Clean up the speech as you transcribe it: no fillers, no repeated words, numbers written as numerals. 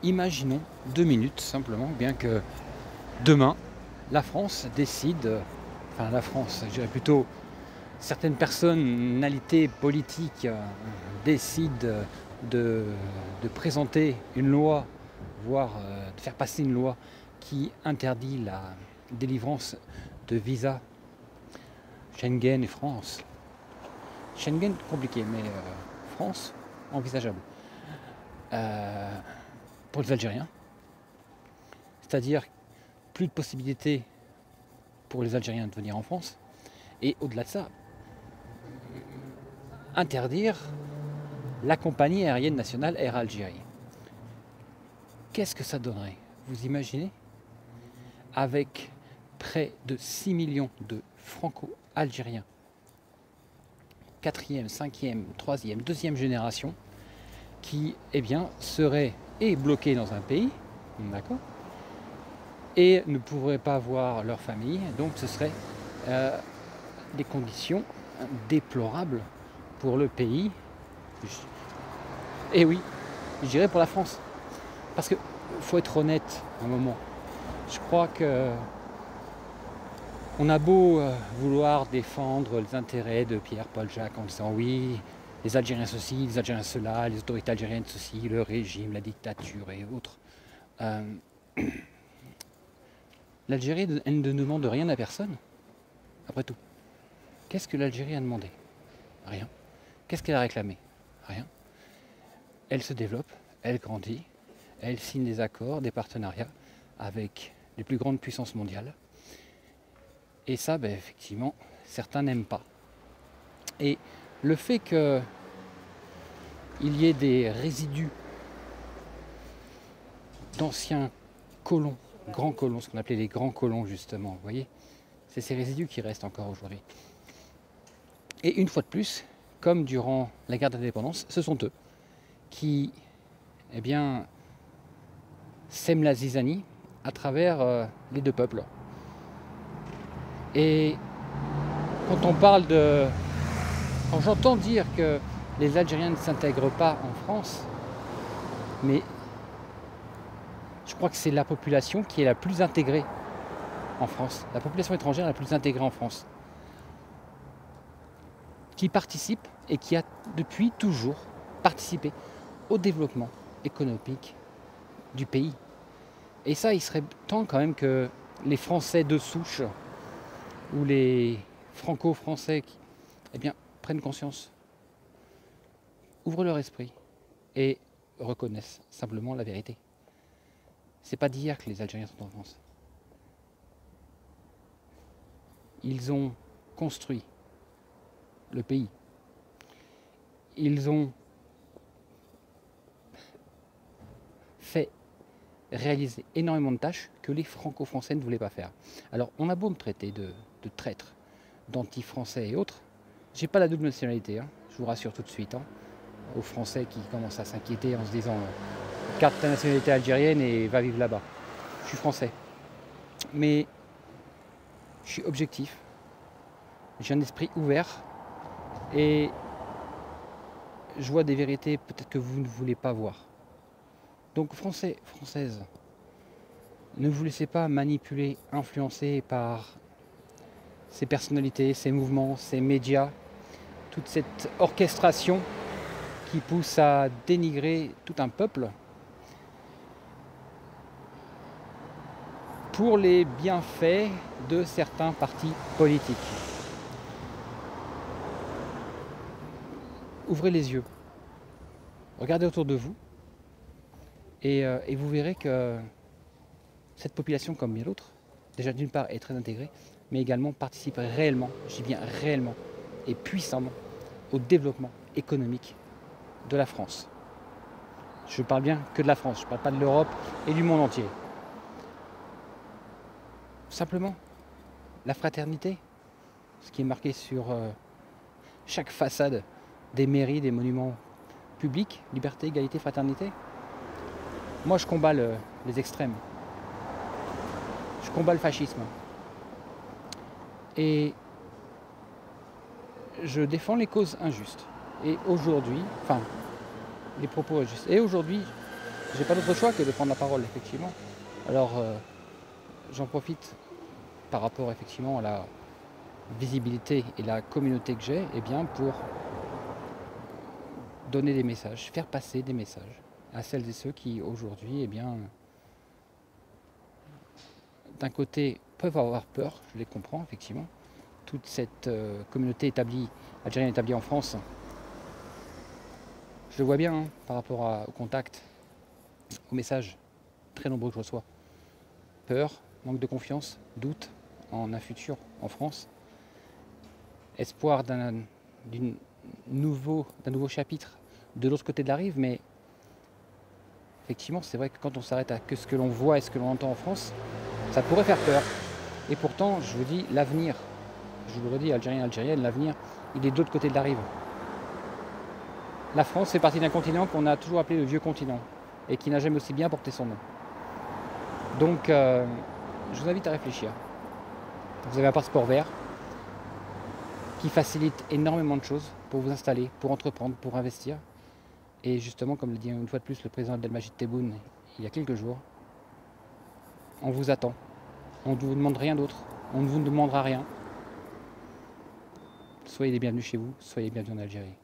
Imaginons 2 minutes simplement, bien que demain, la France décide, enfin la France, je dirais plutôt certaines personnalités politiques décident de, de présenter une loi, voire de faire passer une loi qui interdit la délivrance de visas Schengen et France. Schengen compliqué, mais France envisageable. Pour les Algériens, c'est-à-dire plus de possibilités pour les Algériens de venir en France, et au-delà de ça, interdire la compagnie aérienne nationale Air Algérie. Qu'est-ce que ça donnerait? Vous imaginez? Avec près de 6 millions de franco-algériens, 4e, 5e, 3e, 2e génération, qui seraient bloqués dans un pays, d'accord, et ne pourraient pas voir leur famille, donc ce serait des conditions déplorables pour le pays, et oui, je dirais pour la France, parce qu'il faut être honnête un moment. Je crois que on a beau vouloir défendre les intérêts de Pierre-Paul Jacques en disant oui, les Algériens ceci, les Algériens cela, les autorités algériennes ceci, le régime, la dictature et autres. L'Algérie, elle ne demande rien à personne, après tout. Qu'est-ce que l'Algérie a demandé? Rien. Qu'est-ce qu'elle a réclamé? Rien. Elle se développe, elle grandit, elle signe des accords, des partenariats avec les plus grandes puissances mondiales. Et ça, effectivement, certains n'aiment pas. Et le fait qu'il y ait des résidus d'anciens colons, grands colons, ce qu'on appelait les grands colons justement, vous voyez, c'est ces résidus qui restent encore aujourd'hui. Et une fois de plus, comme durant la guerre d'indépendance, ce sont eux qui, sèment la zizanie à travers les deux peuples. Et quand j'entends dire que les Algériens ne s'intègrent pas en France, mais je crois que c'est la population qui est la plus intégrée en France, la population étrangère la plus intégrée en France, qui participe et qui a depuis toujours participé au développement économique du pays. Et ça, il serait temps quand même que les Français de souche ou les franco-français prennent conscience, ouvrent leur esprit et reconnaissent simplement la vérité. C'est pas d'hier que les Algériens sont en France. Ils ont construit le pays. Ils ont fait réaliser énormément de tâches que les franco-français ne voulaient pas faire. Alors, on a beau me traiter de traître, d'anti-français et autres, j'ai pas la double nationalité, je vous rassure tout de suite, aux Français qui commencent à s'inquiéter en se disant carte ta nationalité algérienne et va vivre là-bas. Je suis français. Mais je suis objectif, j'ai un esprit ouvert et je vois des vérités peut-être que vous ne voulez pas voir. Donc Français, Françaises, ne vous laissez pas manipuler, influencer par ces personnalités, ces mouvements, ces médias, toute cette orchestration qui pousse à dénigrer tout un peuple pour les bienfaits de certains partis politiques. Ouvrez les yeux, regardez autour de vous et vous verrez que cette population, comme bien d'autres, déjà d'une part est très intégrée, mais également participe réellement, je dis bien réellement et puissamment, au développement économique de la France. Je parle bien que de la France, je ne parle pas de l'Europe et du monde entier. Simplement, la fraternité, ce qui est marqué sur chaque façade des mairies, des monuments publics, liberté, égalité, fraternité. Moi, je combats les extrêmes. Je combats le fascisme. Et je défends les causes injustes. Et aujourd'hui, les propos injustes. Et aujourd'hui, j'ai pas d'autre choix que de prendre la parole, effectivement. Alors, j'en profite par rapport effectivement à la visibilité et la communauté que j'ai, eh bien pour donner des messages, faire passer des messages à celles et ceux qui aujourd'hui, eh bien, d'un côté peuvent avoir peur, je les comprends effectivement. Toute cette communauté établie, algérienne établie en France, je le vois bien hein, par rapport au contact, aux messages très nombreux que je reçois. Peur, manque de confiance, doute en un futur en France, espoir d'un nouveau chapitre de l'autre côté de la rive, mais effectivement c'est vrai que quand on s'arrête à que ce que l'on voit et ce que l'on entend en France, ça pourrait faire peur. Et pourtant, je vous dis, l'avenir, je vous le redis, Algériens, Algériennes, l'avenir, il est de l'autre côté de la rive. La France fait partie d'un continent qu'on a toujours appelé le vieux continent et qui n'a jamais aussi bien porté son nom. Donc, je vous invite à réfléchir. Vous avez un passeport vert qui facilite énormément de choses pour vous installer, pour entreprendre, pour investir. Et justement, comme le dit une fois de plus le président Abdelmajid Tebboune il y a quelques jours, on vous attend. On ne vous demande rien d'autre. On ne vous demandera rien. Soyez les bienvenus chez vous, soyez les bienvenus en Algérie.